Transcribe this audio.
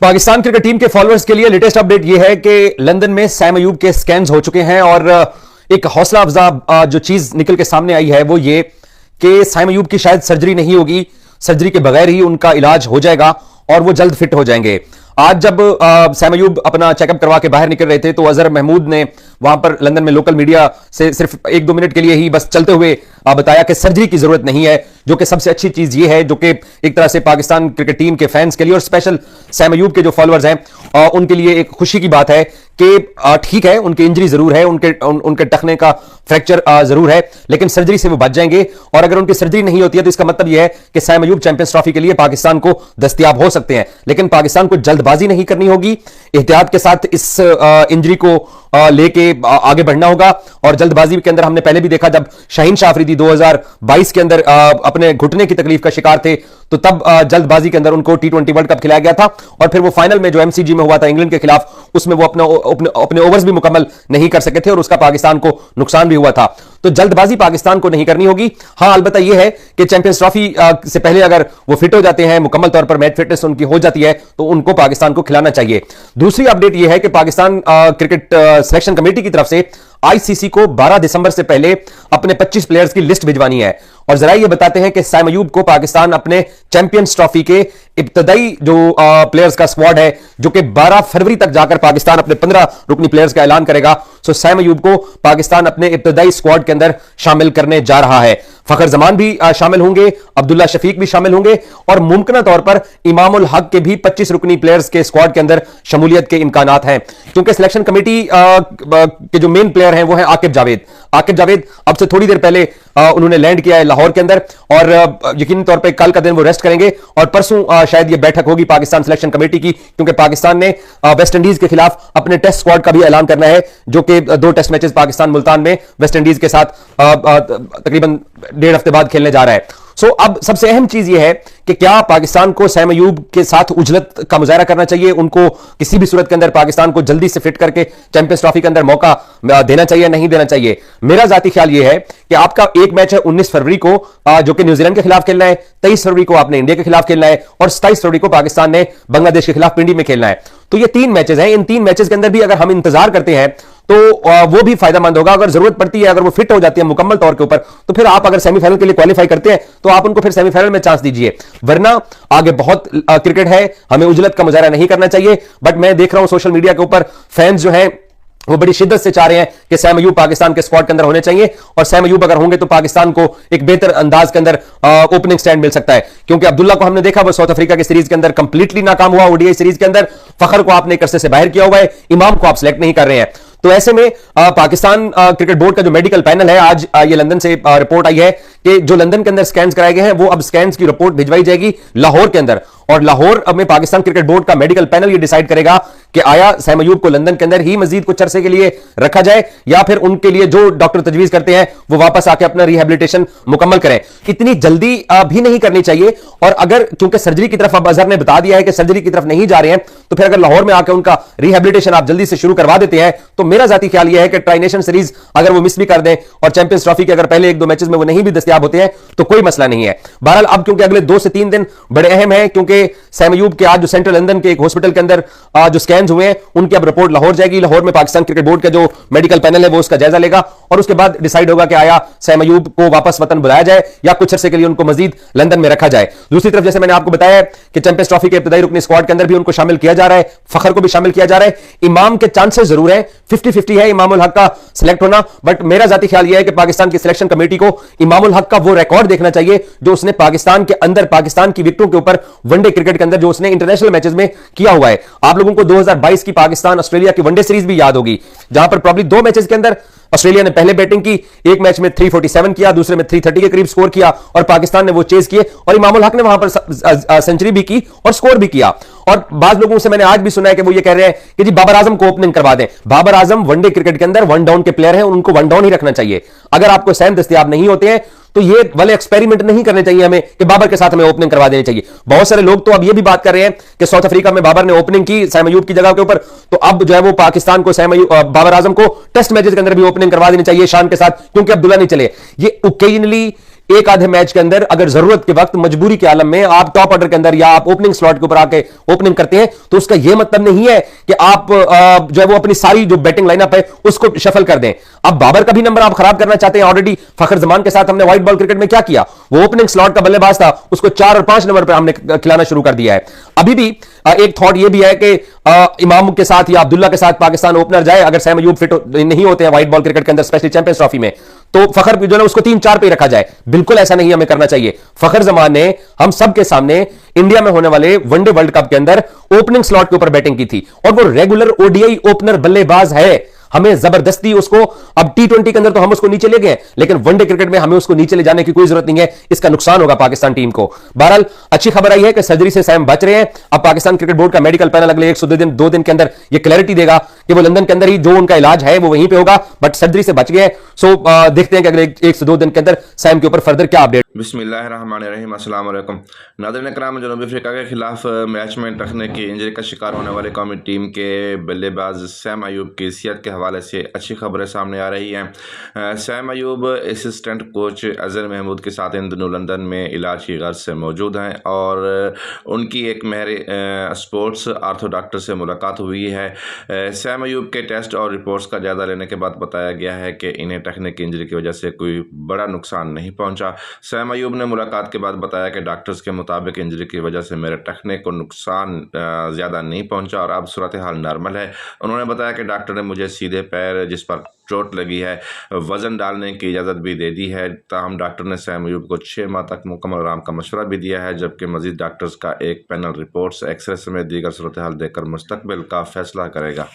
Pakistan cricket team के followers के लिए लेटेस्ट अपडेट यह है कि लंदन में सैम अयूब के स्कैन्स हो चुके हैं और एक हौसला अफजा जो चीज निकल के सामने आई है वो ये कि सैम अयूब की शायद सर्जरी नहीं होगी, सर्जरी के बगैर ही उनका इलाज हो जाएगा और वो जल्द फिट हो जाएंगे। आज जब सैम अयूब अपना चेकअप करवा के बाहर निकल रहे थे तो अजहर महमूद ने वहां पर लंदन में लोकल मीडिया से सिर्फ 1-2 मिनट के लिए ही बस चलते हुए बताया कि सर्जरी की जरूरत नहीं है, जो कि सबसे अच्छी चीज ये है, जो कि एक तरह से पाकिस्तान क्रिकेट टीम के फैंस के लिए और स्पेशल सैम अयूब के जो फॉलोअर्स हैं उनके लिए एक खुशी की बात है कि ठीक है उनकी इंजरी जरूर है, उनके टखने का फ्रैक्चर जरूर है, लेकिन सर्जरी से वो बच जाएंगे। और अगर उनकी सर्जरी नहीं होती है तो इसका मतलब यह है कि सैम अयूब चैंपियंस ट्रॉफी के लिए पाकिस्तान को दस्तयाब हो सकते हैं, लेकिन पाकिस्तान को जल्दबाजी नहीं करनी होगी, एहतियात के साथ इस इंजरी को लेके आगे बढ़ना होगा। और जल्दबाजी के अंदर हमने पहले भी देखा जब शाहीन शाह अफरीदी 2022 के अंदर अपने घुटने की तकलीफ का शिकार थे तो तब जल्दबाजी के अंदर उनको T20 वर्ल्ड कप खिलाया गया था और फिर वो फाइनल में जो MCG में हुआ था इंग्लैंड के खिलाफ उसमें वो अपने ओवर्स भी मुकम्मल नहीं कर सके थे और उसका पाकिस्तान को नुकसान भी हुआ था। तो जल्दबाजी पाकिस्तान को नहीं करनी होगी। हां, अलबत्ता यह है कि चैंपियंस ट्रॉफी से पहले अगर वो फिट हो जाते हैं, मुकम्मल तौर पर मैच फिटनेस उनकी हो जाती है तो उनको पाकिस्तान को खिलाना चाहिए। दूसरी अपडेट यह है कि पाकिस्तान क्रिकेट सिलेक्शन कमेटी की तरफ से ICC को 12 दिसंबर से पहले अपने 25 प्लेयर्स की लिस्ट भिजवानी है और जरा ये बताते हैं कि सैम अयूब को पाकिस्तान अपने चैंपियंस ट्रॉफी के इब्तदाई जो प्लेयर्स का स्क्वाड है, जो कि 12 फरवरी तक जाकर पाकिस्तान अपने 15 रुकनी प्लेयर्स का ऐलान करेगा, सो सैम अयूब को पाकिस्तान अपने इब्तदाई स्क्वाड के अंदर शामिल करने जा रहा है। फखर जमान भी शामिल होंगे, अब्दुल्ला शफीक भी शामिल होंगे और मुमकिन तौर पर इमामुल हक के भी 25 रुकनी प्लेयर्स के स्क्वाड के अंदर शमूलियत के इम्कानात हैं, क्योंकि सिलेक्शन कमेटी के जो मेन प्लेयर हैं वो हैं आकिब जावेद अब से थोड़ी देर पहले उन्होंने लैंड किया है लाहौर के अंदर और यकीनी तौर पे कल का दिन वो रेस्ट करेंगे और परसों शायद ये बैठक होगी पाकिस्तान सिलेक्शन कमेटी की, क्योंकि पाकिस्तान ने वेस्ट इंडीज के खिलाफ अपने टेस्ट स्क्वाड का भी ऐलान करना है, जो कि 2 टेस्ट मैचेस पाकिस्तान मुल्तान में वेस्ट इंडीज के साथ तकरीबन 1.5 हफ्ते बाद खेलने जा रहा है। सो अब सबसे अहम चीज यह है कि क्या पाकिस्तान को सैम अयूब के साथ उजलत का मुजाहरा करना चाहिए, उनको किसी भी सूरत के अंदर पाकिस्तान को जल्दी से फिट करके चैंपियंस ट्रॉफी के अंदर मौका देना चाहिए, नहीं देना चाहिए। मेरा जाती ख्याल यह है कि आपका एक मैच है 19 फरवरी को जो कि न्यूजीलैंड के खिलाफ खेलना है, 23 फरवरी को आपने इंडिया के खिलाफ खेलना है और 27 फरवरी को पाकिस्तान ने बांग्लादेश के खिलाफ पिंडी में खेलना है। तो ये 3 मैचेस हैं, इन 3 मैचेस के अंदर भी अगर हम इंतजार करते हैं तो वो भी फायदेमंद होगा। अगर जरूरत पड़ती है, अगर वो फिट हो जाती है मुकम्मल तौर के ऊपर, तो फिर आप अगर सेमीफाइनल के लिए क्वालिफाई करते हैं तो आप उनको फिर सेमीफाइनल में चांस दीजिए, वरना आगे बहुत क्रिकेट है, हमें उजलत का मुजाहरा नहीं करना चाहिए। बट मैं देख रहा हूं सोशल मीडिया के ऊपर फैंस जो हैं वो बड़ी शिद्दत से चाह रहे हैं कि सैम अयूब पाकिस्तान के स्क्वाड के अंदर होने चाहिए और सैम अयूब अगर होंगे तो पाकिस्तान को एक बेहतर अंदाज के अंदर ओपनिंग स्टैंड मिल सकता है, क्योंकि अब्दुल्ला को हमने देखा वो साउथ अफ्रीका की सीरीज के अंदर कंप्लीटली नाकाम हुआ, ODI सीरीज के अंदर फखर को आपने एक अरसे से बाहर किया हुआ है, इमाम को आप सिलेक्ट नहीं कर रहे हैं। तो ऐसे में पाकिस्तान क्रिकेट बोर्ड का जो मेडिकल पैनल है, आज ये लंदन से रिपोर्ट आई है कि जो लंदन के अंदर स्कैन्स कराए गए हैं वो अब स्कैन्स की रिपोर्ट भिजवाई जाएगी लाहौर के अंदर और लाहौर में पाकिस्तान क्रिकेट बोर्ड का मेडिकल पैनल ये डिसाइड करेगा कि आया सैम अयूब को लंदन के अंदर ही मजीद कुछ अरसे के लिए रखा जाए या फिर उनके लिए जो डॉक्टर तजवीज करते हैं वो वापस आके अपना रिहेबिलिटेशन मुकम्मल करें। इतनी जल्दी भी नहीं करनी चाहिए और अगर क्योंकि सर्जरी की तरफ अब अजहर ने बता दिया है कि सर्जरी की तरफ नहीं जा रहे हैं, तो फिर अगर लाहौर में आकर उनका रिहेबिलिटेशन आप जल्दी से शुरू करवा देते हैं तो मेरा जाती ख्याल यह है कि ट्राई नेशन सीरीज अगर वो मिस भी कर दें और चैंपियंस ट्रॉफी के अगर पहले 1-2 मैचेस में वो नहीं भी दस्तयाब होते हैं तो कोई मसला नहीं है। बहरहाल अब क्योंकि अगले 2 से 3 दिन बड़े अहम हैं, क्योंकि सैम अयूब के आज जो सेंट्रल लंदन के एक हॉस्पिटल के अंदर जो स्कैन्स हुए हैं उनकी अब रिपोर्ट लाहौर जाएगी, लाहौर में पाकिस्तान क्रिकेट बोर्ड का जो मेडिकल पैनल है वो उसका जायजा लेगा और उसके बाद डिसाइड होगा कि आया सैम अयूब को वापस वतन बुलाया जाए या कुछ अरसे के लिए उनको मजीद लंदन में रखा जाए। दूसरी तरफ जैसे मैंने आपको बताया कि चैंपियंस ट्रॉफी के इब्तदाई रुकनी स्क्वाड के अंदर भी उनको शामिल किया जा रहा है, फखर को भी शामिल किया जा रहा है, इमाम के चांसेस जरूर है, 50-50 है इमामुल हक का सिलेक्ट होना, बट मेरा जाती ख्याल यह है कि पाकिस्तान की सिलेक्शन कमेटी को इमामुल हक का वो रिकॉर्ड देखना चाहिए जो उसने पाकिस्तान के अंदर पाकिस्तान की विकेटों के ऊपर वनडे क्रिकेट के अंदर जो उसने इंटरनेशनल मैचेस में किया हुआ है। आप लोगों को 2022 की पाकिस्तान ऑस्ट्रेलिया की वनडे सीरीज भी याद होगी, जहां पर प्रॉब्ली 2 मैचेस के अंदर ऑस्ट्रेलिया ने पहले बैटिंग की, एक मैच में 347 किया, दूसरे में 330 के करीब स्कोर किया और पाकिस्तान ने वो चेज किए और इमामुल हक ने वहां पर सेंचुरी भी की और स्कोर भी किया। और बाज लोगों से मैंने आज भी सुना है कि वो ये कह रहे हैं कि जी बाबर आजम को ओपनिंग करवा दें। बाबर आजम वनडे क्रिकेट के अंदर 1 डाउन के प्लेयर हैं, उनको 1 डाउन ही रखना चाहिए। अगर आपको सैम दस्तयाब नहीं होते हैं तो ये वाले एक्सपेरिमेंट नहीं करने चाहिए हमें कि बाबर के साथ हमें ओपनिंग करवा देनी चाहिए। बहुत सारे लोग तो अब ये भी बात कर रहे हैं कि साउथ अफ्रीका में बाबर ने ओपनिंग की सैम अयूब की जगह के ऊपर, तो अब जो है वो पाकिस्तान को बाबर आजम को टेस्ट मैचेस के अंदर भी ओपनिंग करवा देनी चाहिए शान के साथ, क्योंकि अब्दुल्ला नहीं चले। ये ओकेजनली एक आधे मैच के अंदर अगर जरूरत के वक्त मजबूरी के आलम में आप टॉप ऑर्डर के अंदर या आप ओपनिंग स्लॉट के ऊपर आके ओपनिंग करते हैं, तो उसका यह मतलब नहीं है कि आप जो है वो अपनी सारी जो बैटिंग लाइनअप है उसको शफल कर दें। अब बाबर का भी नंबर आप खराब करना चाहते हैं। ऑलरेडी फखर जमान के साथ हमने व्हाइट बॉल क्रिकेट में क्या किया, वो ओपनिंग स्लॉट का बल्लेबाज था, उसको 4 और 5 नंबर पर हमने खिलाना शुरू कर दिया है। अभी भी एक थॉट ये भी है कि इमाम के साथ या अब्दुल्ला के साथ पाकिस्तान ओपनर जाए, अगर सैम अयूब फिट नहीं होते हैं व्हाइट बॉल क्रिकेट के अंदर, स्पेशली चैंपियंस ट्रॉफी में, तो फखर जो है उसको 3-4 पे रखा जाए। बिल्कुल ऐसा नहीं हमें करना चाहिए। फखर जमान ने हम सब के सामने इंडिया में होने वाले वनडे वर्ल्ड कप के अंदर ओपनिंग स्लॉट के ऊपर बैटिंग की थी और वो रेगुलर ओडीआई ओपनर बल्लेबाज है। हमें जबरदस्ती उसको, अब टी20 के अंदर तो हम उसको नीचे ले गए, लेकिन वनडे क्रिकेट में हमें उसको नीचे ले जाने की कोई जरूरत नहीं है। इसका नुकसान होगा पाकिस्तान टीम को। बहरहाल अच्छी खबर आई है कि सर्जरी से सैम बच रहे हैं। अब पाकिस्तान क्रिकेट बोर्ड का मेडिकल पैनल अगले 102 दिन के अंदर यह क्लैरिटी देगा कि वो लंदन के अंदर ही जो उनका इलाज है वो वहीं पे होगा, बट सर्जरी से बच गए। सो देखते हैं कि अगले 102 दिन के अंदर सैम के ऊपर फर्दर क्या अपडेट। बिस्मिल्लाहिर्रहमानिर्रहीम, अस्सलाम वालेकुम। नाज़रीन कराम, जनूबी अफ्रीका के खिलाफ मैच में टखने की इंजरी का शिकार होने वाले कौमी टीम के बल्लेबाज सैम अयूब की सेहत के हवाले से अच्छी खबरें सामने आ रही हैं। सैम अयूब असिस्टेंट कोच अजहर महमूद के साथ इन दिनों लंदन में इलाज की गर्ज से मौजूद हैं और उनकी एक महर स्पोर्ट्स आर्थो डॉक्टर से मुलाकात हुई है। सैम अयूब के टेस्ट और रिपोर्ट्स का जायज़ा लेने के बाद बताया गया है कि इन्हें टखने की इंजरी की वजह से कोई बड़ा नुकसान नहीं पहुँचा। सैम अयूब ने मुलाकात के बाद बताया कि डॉक्टर्स के मुताबिक इंजरी की वजह से मेरे टखने को नुकसान ज़्यादा नहीं पहुंचा और अब सूरत हाल नॉर्मल है। उन्होंने बताया कि डॉक्टर ने मुझे सीधे पैर जिस पर चोट लगी है वज़न डालने की इजाज़त भी दे दी है। ताहम डॉक्टर ने सैम अयूब को 6 माह तक मुकम्मल आराम का मशवरा भी दिया है, जबकि मज़ीद डॉक्टर्स का एक पैनल रिपोर्ट्स एक्सरे समेत दीगर सूरत हाल देखकर मुस्तकबिल का फैसला करेगा।